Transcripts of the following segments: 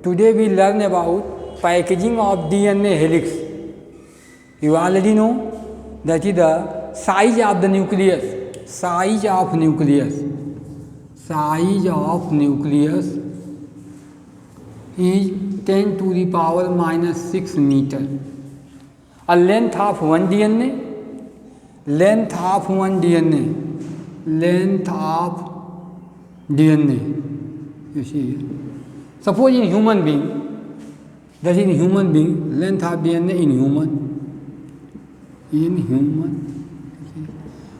Today we learn about packaging of DNA helix. You already know that is the size of the nucleus. Size of nucleus. Size of nucleus is 10 to the power minus 6 meter. A length of one DNA. Length of one DNA. Length of DNA. You see here. Suppose in human being, that in human being, length of DNA in human. In human.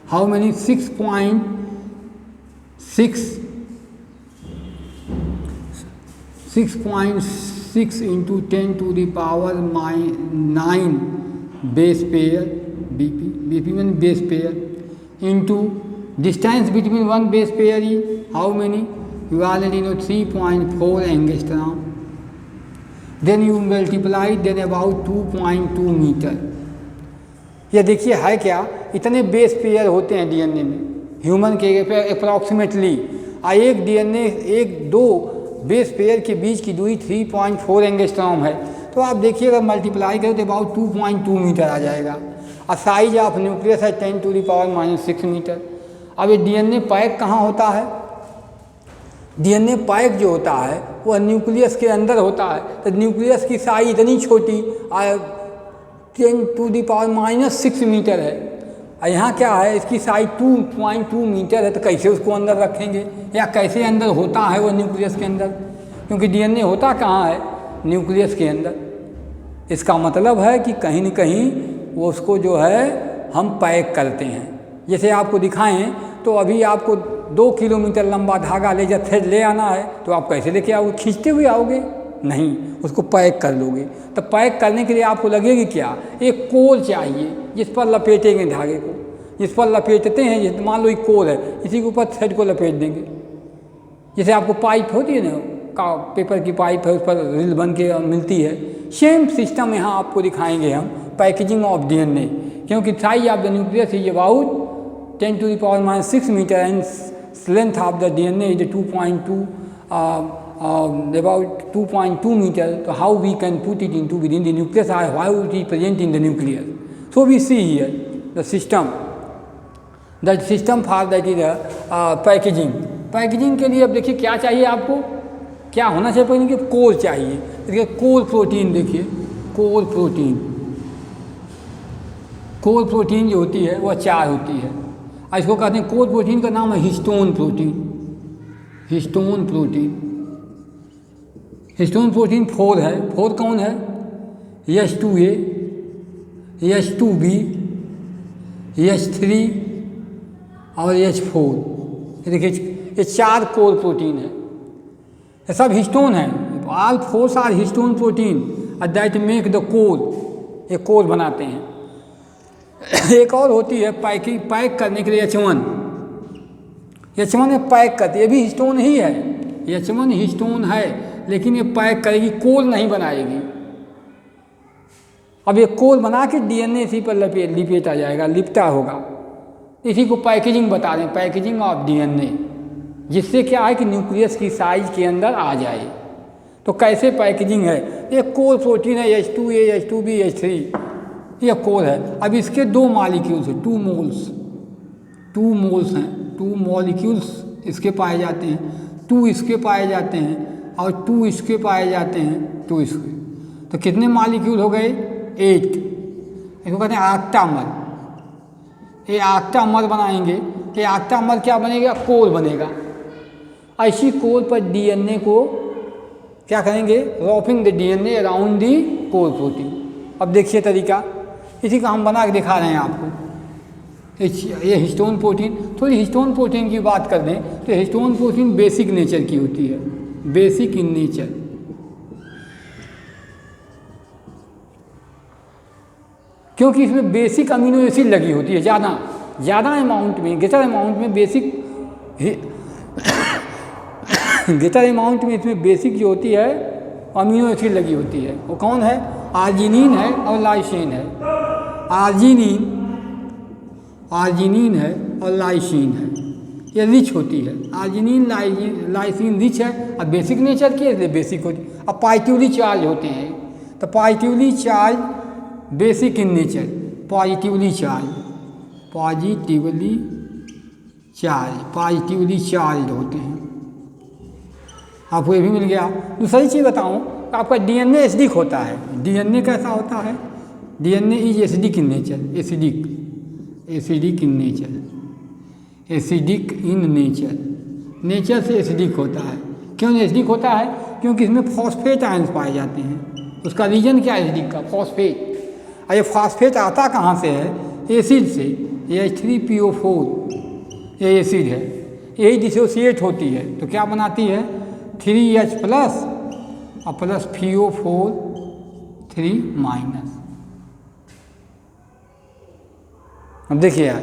How many? 6.6 into 10 to the power 9 base pair, BP means base pair, into distance between one base pair is how many? You already know 3.4 angstrom. Then you multiply, then about 2.2 metre. ये देखिए है क्या, इतने base pair होते हैं DNA में human के approximately. एक डीएनए एक दो बेस पेयर के बीच की दूरी 3.4 एंगस्ट्रॉम है. तो आप देखिए अगर मल्टीप्लाई करें तो अबाउट 2.2 मीटर आ जाएगा. और साइज ऑफ न्यूक्लियस है 10 to the power minus 6 metre. अब ये डीएनए पैक कहाँ होता है? डीएनए पैक जो होता है वह न्यूक्लियस के अंदर होता है. तो न्यूक्लियस की साइज इतनी छोटी 10 to the power minus 6 metre है. और यहाँ क्या है, इसकी साइज 2.2 मीटर है. तो कैसे उसको अंदर रखेंगे, या कैसे अंदर होता है वो न्यूक्लियस के अंदर? क्योंकि डीएनए होता कहाँ है? न्यूक्लियस के अंदर. इसका मतलब है कि कहीं न कहीं वो उसको जो है हम पैक करते हैं. जैसे आपको दिखाएं तो अभी आपको 2 किलोमीटर लंबा धागा ले जा थ्रेड ले आना है, तो आप कैसे लेके आओगे? खींचते हुए आओगे? नहीं, उसको पैक कर लोगे. तो पैक करने के लिए आपको लगेगी क्या? एक कोल चाहिए जिस पर लपेटेंगे धागे को. जिस पर लपेटते हैं, मान लो एक कोल है, इसी के ऊपर थ्रेड को लपेट देंगे. जैसे आपको पाइप होती है ना, पेपर की पाइप है, उस पर रील बन के मिलती है. सेम सिस्टम यहाँ आपको दिखाएंगे हम, पैकेजिंग ऑफ डीएनए. क्योंकि size of the nucleus is about 10 to the power minus 6 metre and length of the DNA is 2.2 about 2.2 meter. So how we can put it into within the nucleus, or how it is present in the nucleus? So we see here the system. That system for that is packaging. Packaging के लिए अब देखिए क्या चाहिए आपको, क्या होना चाहिए? पैकेजिंग के कोर चाहिए. देखिए कोर प्रोटीन, देखिए कोर प्रोटीन. कोर प्रोटीन जो होती है वह 4 होती है. इसको कहते हैं, कोर प्रोटीन का नाम है histone protein. Histone protein. Histone protein 4 है. 4 कौन है? H2A, H2B, H3 और H4. देखिए ये 4 कोर प्रोटीन है. ये सब हिस्टोन है. All 4 are histone protein that make the core. ये कोर बनाते हैं. एक और होती है पैक करने के लिए H1. H1 में पैक करती है, ये भी हिस्टोन ही है. H1 हिस्टोन है, लेकिन ये पैक करेगी, कोल नहीं बनाएगी. अब ये कोल बना के डीएनए इसी पर लिपेटा जाएगा, लिपटा होगा. इसी को पैकेजिंग बता दें, पैकेजिंग ऑफ डीएनए. जिससे क्या है कि न्यूक्लियस की साइज के अंदर आ जाए. तो कैसे पैकेजिंग है? एक कोल प्रोटीन है H2A, H2B, H3. ये कोल है. अब इसके 2 मॉलिक्यूल्स हैं, 2 मोल्स हैं. 2 मॉलिक्यूल्स इसके पाए जाते हैं, 2 इसके पाए जाते हैं और 2 इसके पाए जाते हैं, 2 इसके. तो कितने मॉलिक्यूल हो गए? 8. इसको कहते हैं ऑक्टामर. ये ऑक्टामर बनाएंगे. ये ऑक्टामर क्या बनेगा? कोल बनेगा. ऐसी कोल पर डीएनए को क्या करेंगे? Wrapping the DNA around the core protein. अब देखिए तरीका, इसी का हम बना के दिखा रहे हैं आपको. ये हिस्टोन प्रोटीन. थोड़ी हिस्टोन प्रोटीन की बात कर दें तो हिस्टोन प्रोटीन बेसिक नेचर की होती है. Basic in nature. क्योंकि इसमें बेसिक अमीनो एसिड लगी होती है ज़्यादा अमाउंट में, ग्रेटर अमाउंट में बेसिक ग्रेटर अमाउंट में इसमें बेसिक जो होती है अमीनो एसिड लगी होती है. वो कौन है? आर्जिनिन है और लाइसिन है. आर्जिनिन है और लाइसिन है. ये रिच होती है। आर्जिनिन लाइसिन रिच है, अब बेसिक नेचर की है इसलिए बेसिक होती है। अब पॉजिटिवली चार्ज होते हैं, तो positively charge basic in nature, positively charge होते हैं। आपको ये भी मिल गया। दूसरी चीज़ बताऊं, आपका डीएनए एसिडिक होता है। डीएनए कैसा होता है? DNA is acidic in nature, acidic in nature, nature से एसिडिक होता है। क्यों एसिडिक होता है? क्योंकि इसमें फॉस्फेट आयंस पाए जाते हैं। उसका रीजन क्या है एसिडिक का? फॉस्फेट। और ये फॉस्फेट आता कहाँ से है? एसिड से। H3PO4 ये एसिड है, यही डिसोसिएट होती है तो क्या बनाती है? 3H प्लस और प्लस PO4 3-। अब देखिए यार,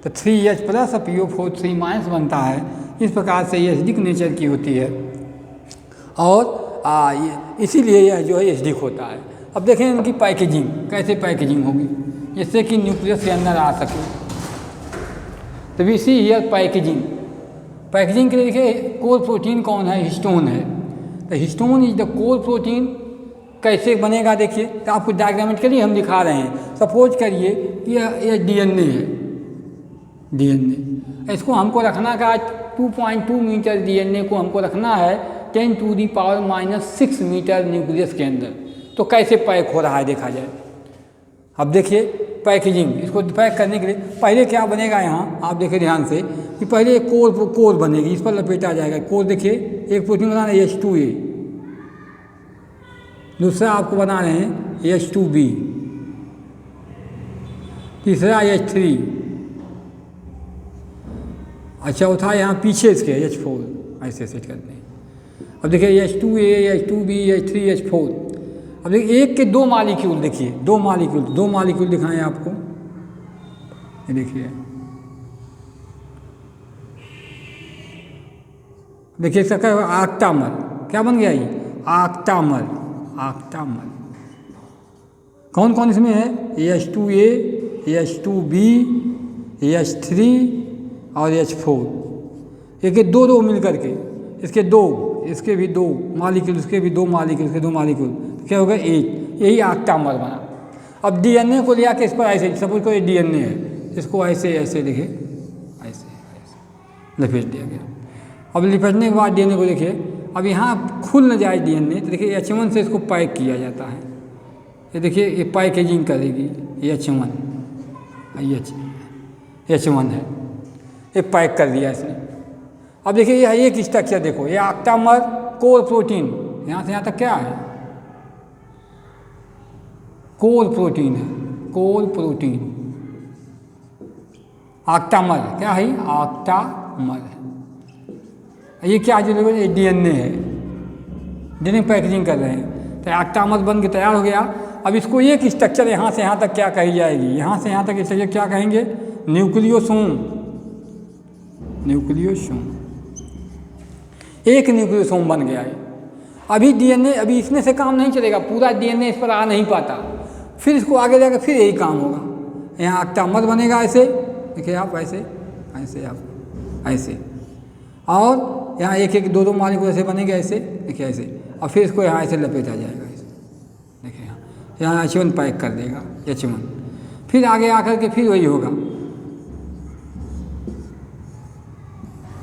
तो 3H प्लस और PO4 3- बनता है। इस प्रकार से ये एसिडिक नेचर की होती है और इसीलिए यह जो है एसिडिक होता है। अब देखें इनकी पैकेजिंग, कैसे पैकेजिंग होगी जिससे कि न्यूक्लियस के अंदर आ सके। तो वी सी हियर पैकेजिंग के लिए देखिए कोर प्रोटीन कौन है? हिस्टोन है। तो histone is the core protein. कैसे बनेगा देखिए, तो आपको डायग्रामेटिकली हम दिखा रहे हैं। सपोज करिए कि यह डीएनए है, डीएनए इसको हमको रखना का 2.2 मीटर डीएनए को हमको रखना है 10⁻⁻6 मीटर न्यूक्लियस के अंदर। तो कैसे पैक हो रहा है देखा जाए। अब देखिए पैकेजिंग, इसको पैक करने के लिए पहले क्या बनेगा यहाँ आप देखिए ध्यान से कि पहले एक कोर बनेगी, इस पर लपेटा जाएगा। कोर देखिए, एक प्रोटीन बना रहे हैं H2A, दूसरा आपको बना रहे हैं H2B, तीसरा H3 और चौथा यहाँ पीछे इसके H4। ऐसे सेट करते हैं। अब देखिए H2A, H2B, H3, H4। अब देखिए एक के दो मॉलिक्यूल, देखिए दो मॉलिक्यूल दिखाएं आपको। ये देखिए इसका क्या आक्टामर, क्या बन गया ये? आक्टामर। कौन कौन इसमें है? H2A, H2B, H3 और H4। ये दो मिल करके इसके भी दो मॉलिक्यूल, इसके भी दो मॉलिक्यूल, तो क्या होगा? एक। यही आक्टामर बना। अब डीएनए को लिया के इस पर ऐसे, सपोज को ये डीएनए है, इसको ऐसे देखिए, ऐसे लपेट दिया गया। अब लिपटने के बाद डीएनए को देखिए, अब यहाँ खुल न जाए डीएनए, तो देखिए H1 से इसको पैक किया जाता है। ये देखिए ये पैकेजिंग करेगी, ये H1 है, ये पैक कर दिया इसने। अब देखिए ये एक स्ट्रक्चर देखो, ये आक्टामर कोर प्रोटीन, यहाँ से यहाँ तक क्या है? कोर प्रोटीन है, आक्टामर क्या है? आक्टामर। ये क्या जो ये डीएनए है, डीएनए पैकेजिंग कर रहे हैं, तो आक्टामर बन के तैयार हो गया। अब इसको एक स्ट्रक्चर यहाँ से यहाँ तक क्या कही जाएगी? यहाँ से यहाँ तक स्ट्रक्चर क्या कहेंगे? न्यूक्लियोसोम। एक न्यूक्लियोसोम बन गया है। अभी डीएनए, अभी इसमें से काम नहीं चलेगा, पूरा डीएनए इस पर आ नहीं पाता, फिर इसको आगे जाकर फिर यही काम होगा। यहाँ आक्टामर बनेगा ऐसे, देखिए आप ऐसे, और यहाँ एक दो मॉलिक्यूल ऐसे बनेंगे, ऐसे देखिए ऐसे, और फिर इसको यहाँ ऐसे लपेटा जाएगा ऐसे, देखिए यहाँ H1 पैक कर देगा H1, फिर आगे आकर के फिर वही होगा,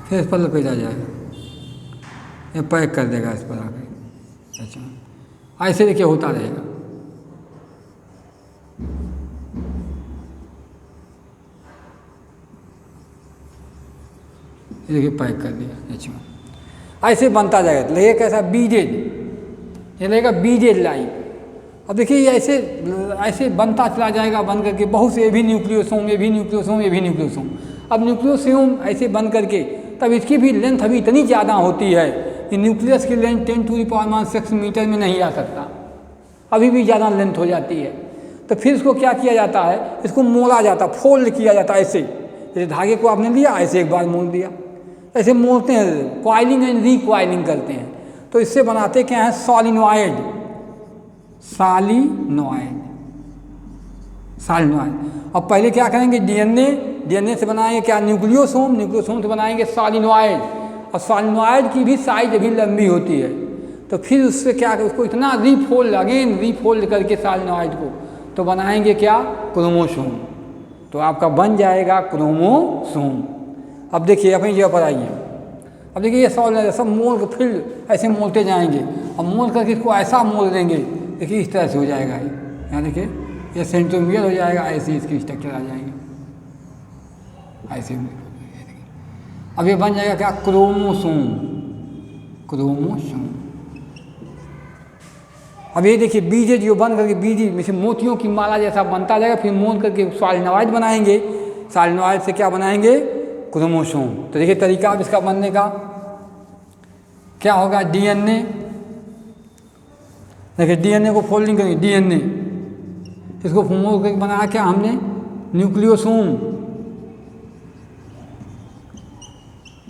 फिर इस पर लपेटा जाएगा, ये पैक कर देगा इस पर आकर H1। ऐसे देखिए होता रहेगा। देखिए पैक कर दिया H1, ऐसे बनता जाएगा। लगेगा कैसा? बीजेड, ये लगेगा बीजेड लाइन। अब देखिए ये ऐसे बनता चला जाएगा, बन करके बहुत से ये भी न्यूक्लियोसोम। अब न्यूक्लियोसोम ऐसे बन करके तब इसकी भी लेंथ अभी इतनी ज़्यादा होती है कि न्यूक्लियस की लेंथ 10⁻6 मीटर में नहीं आ सकता, अभी भी ज़्यादा लेंथ हो जाती है। तो फिर इसको क्या किया जाता है? इसको मोड़ा जाता, फोल्ड किया जाता है ऐसे, जैसे धागे को आपने लिया ऐसे एक बार मोड़ दिया, ऐसे मोड़ते हैं, कॉइलिंग एंड रिकॉइलिंग करते हैं। तो इससे बनाते क्या है? सॉलिनॉइड। अब पहले क्या करेंगे? डीएनए डीएनए से बनाएंगे क्या, न्यूक्लियोसोम, न्यूक्लियोसोम से बनाएंगे सॉलिनॉइड, और सॉलिनॉइड की भी साइज अभी लंबी होती है, तो फिर उससे क्या, उसको इतना रीफोल्ड, अगेन रीफोल्ड करके सॉलिनॉइड को तो बनाएंगे क्या, क्रोमोसोम। तो आपका बन जाएगा क्रोमोसोम। अब देखिए अपनी जगह पर आइए, अब देखिए ये सब मोल फिर ऐसे मोलते जाएंगे, अब मोल करके इसको ऐसा मोल देंगे, देखिए इस तरह से हो जाएगा ये, यहाँ देखिए ये सेंट्रोमियर हो जाएगा, ऐसे इसकी स्ट्रक्चर आ जाएंगे ऐसे। अब ये बन जाएगा क्या, क्रोमोसोम, क्रोमोसोम। अब ये देखिए बीज जो बन करके बीज में से मोतियों की माला जैसा बनता जाएगा, फिर मोल करके सॉलिनॉइड बनाएंगे, सॉलिनॉइड से क्या बनाएंगे, क्रोमोसोम। तो देखिए तरीका अब इसका बनने का क्या होगा, डीएनए, देखिए डीएनए को फोल्डिंग करेंगे, डीएनए इसको मोल करके बनाया क्या हमने, न्यूक्लियोसोम,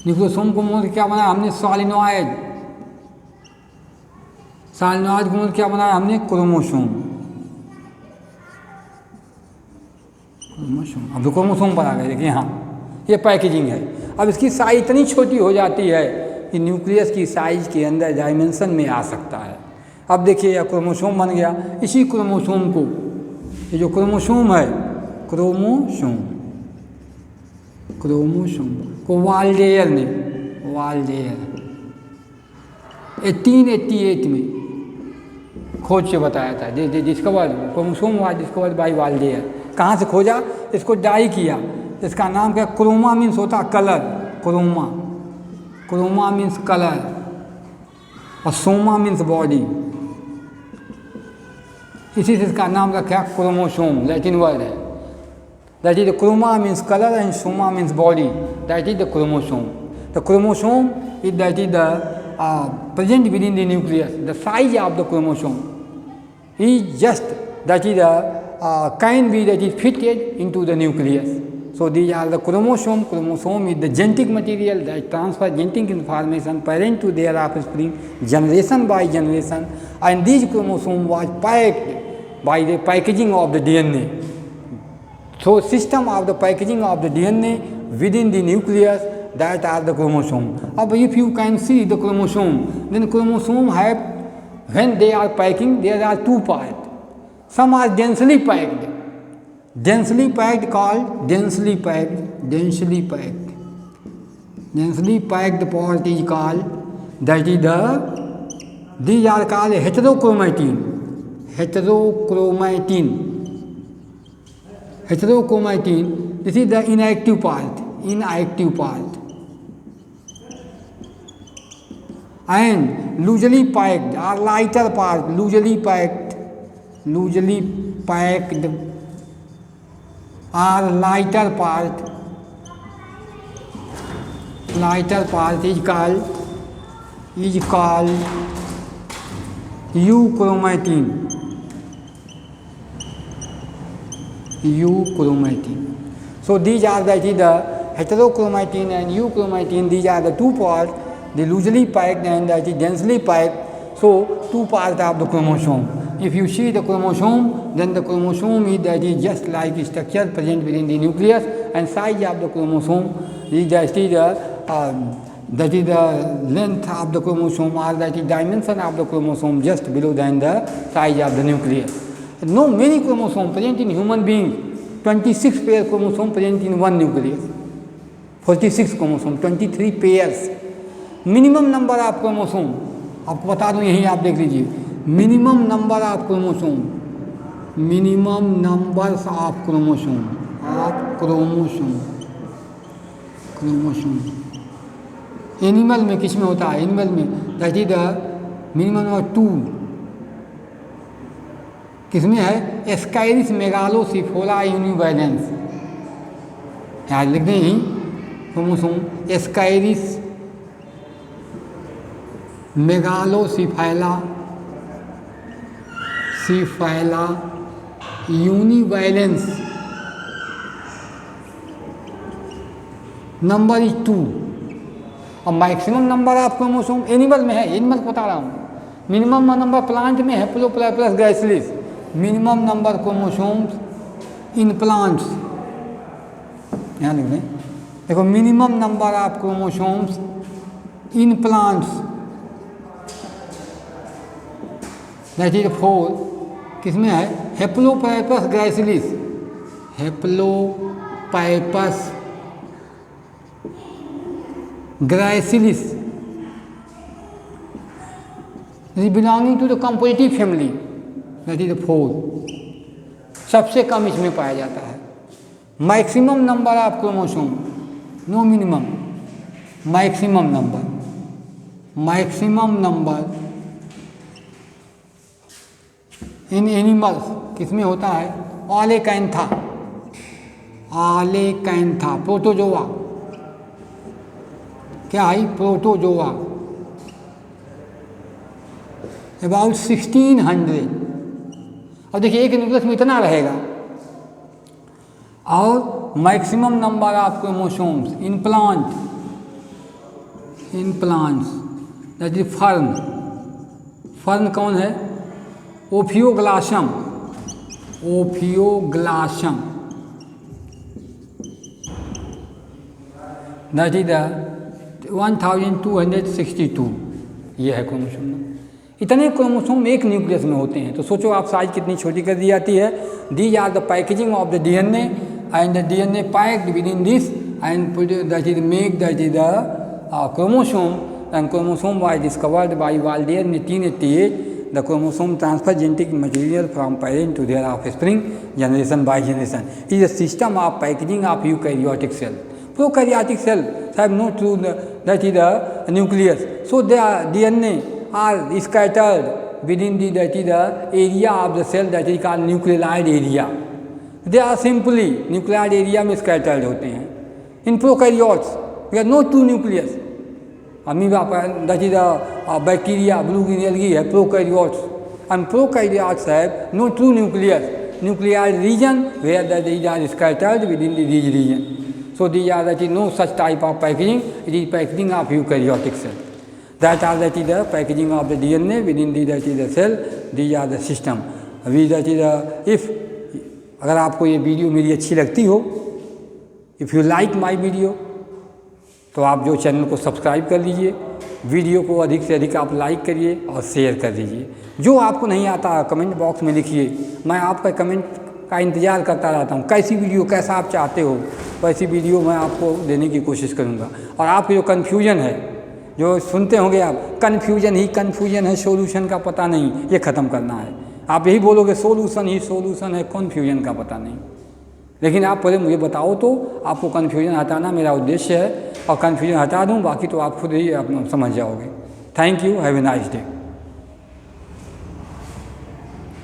न्यूक्लियोसोम को मोल क्या बनाया हमने, सॉलिनॉइड, सॉलिनॉइड को मोल क्या बनाया हमने, क्रोमोसोम, क्रोमोसोम। अब क्रोमोसोम पर आ गए, देखिए यहाँ ये पैकेजिंग है। अब इसकी साइज इतनी छोटी हो जाती है कि न्यूक्लियस की साइज के अंदर डायमेंशन में आ सकता है। अब देखिए यह क्रोमोसोम बन गया, इसी क्रोमोसोम को, ये जो क्रोमोसोम है, क्रोमोसोम, क्रोमोसोम को वाल्डेयर ने, वाल्डेयर 1888 में खोज से बताया था, discover, chromosome was discovered by Waldeyer. कहाँ से खोजा, इसको डाई किया, इसका नाम क्या, क्रोमा मीन्स होता colour, chroma, chroma means colour, और सोमा मीन्स बॉडी, इसी से इसका नाम रखा क्रोमोसोम, लैटिन वर्ड है, that is the chroma means colour and soma means body, that is the chromosome. The chromosome is that is the present within the nucleus. The size of the chromosome is just that is can be that is fitted into the nucleus. So these are the chromosome. Chromosome is the genetic material that transfers genetic information parent to their offspring generation by generation, and these chromosome was packed by the packaging of the DNA. So system of the packaging of the DNA within the nucleus, that are the chromosome. Now if you can see the chromosome, then chromosome have, when they are packing, there are two parts. Some are densely packed, densely packed called densely packed, densely packed, densely packed part is called, that is the, these are called heterochromatin, heterochromatin, heterochromatin. This is the inactive part, inactive part. And loosely packed or lighter part, loosely packed, loosely packed or lighter part, lighter part is called euchromatin, euchromatin. So these are that is the heterochromatin and euchromatin, these are the two parts, the loosely packed and that is densely packed. So two parts of the chromosome. If you see the chromosome, then the chromosome is that is just like structure present within the nucleus, and size of the chromosome is that is the length of the chromosome, or that is dimension of the chromosome just below than the size of the nucleus. No many chromosomes present in human beings. 26 pair chromosome present in one nucleus. 46 chromosome, 23 pairs. Minimum number of chromosome आपको बता दूं, यही आप देख लीजिए, minimum number of chromosome, minimum numbers of chromosome, chromosome, chromosome. Animal में किस में होता है, एनिमल में that is the minimum number 2, किसमें है, एस्काइरिस मेगालोसिफोरा यूनिवैलेंस, याद लिख दें यही क्रोमोसोम, एस्काइरिस मेगालोसिफैला, सिफैला यूनिवैलेंस, नंबर इज 2, और maximum number of chromosome animal में है, एनिमल को बता रहा हूँ, मिनिमम नंबर प्लांट में है, Haplopappus gracilis, minimum number chromosomes in plants यहाँ लिख लें। देखो minimum number of chromosomes in plants that is 4 किसमें है, Haplopappus gracilis, Haplopappus gracilis belonging to the compositae family that is 4, सबसे कम इसमें पाया जाता है। Maximum number of chromosome, no minimum, maximum number in animals किसमें होता है, ऑलेकैंथा, प्रोटोजोआ, क्या है, प्रोटोजोआ, अबाउट 1600। और देखिए एक न्यूक्लियस में इतना रहेगा। और maximum number of chromosomes in plants that is fern कौन है, ओफियोग्लासम दैट इज 1262, ये है क्रोमोसोम। इतने क्रोमोसोम एक न्यूक्लियस में होते हैं, तो सोचो आप साइज कितनी छोटी कर दी जाती है। These are the packaging of the DNA and the DNA packed with in this and that is make that is the chromosome and chromosome was discovered by Waldeyer in 1888. The chromosome transfer genetic material from parent to their offspring generation by generation. It is a system of packaging of eukaryotic cell. Prokaryotic cell have no true that is the nucleus, so their DNA are scattered within the that is the area of the cell that is called nucleoid area. They are simply nucleoid area में scattered होते हैं. In prokaryotes we have no true nucleus. Amoeba that is the bacteria, blue green algae है prokaryotes, and prokaryotes have no true nucleus, nucleoid region where the these are scattered within these region. So these are that is no such type of packaging. It is packaging of eukaryotic cell. That are that is the packaging of the DNA within the that is the cell. These are the system. We that is the if अगर आपको ये video मेरी अच्छी लगती हो, if you like my video, तो आप जो चैनल को सब्सक्राइब कर लीजिए, वीडियो को अधिक से अधिक आप लाइक करिए और शेयर कर दीजिए। जो आपको नहीं आता कमेंट बॉक्स में लिखिए, मैं आपका कमेंट का इंतज़ार करता रहता हूँ। कैसी वीडियो, कैसा आप चाहते हो वैसी वीडियो मैं आपको देने की कोशिश करूँगा। और आपको जो कन्फ्यूजन है, जो सुनते होंगे आप, कन्फ्यूजन है, सोल्यूशन का पता नहीं, ये ख़त्म करना है। आप यही बोलोगे सोल्यूशन है, कन्फ्यूजन का पता नहीं। लेकिन आप पहले मुझे बताओ तो आपको कन्फ्यूजन हटाना मेरा उद्देश्य है, और कन्फ्यूजन हटा दूँ, बाकी तो आप खुद ही आप समझ जाओगे। Thank you, have a nice day.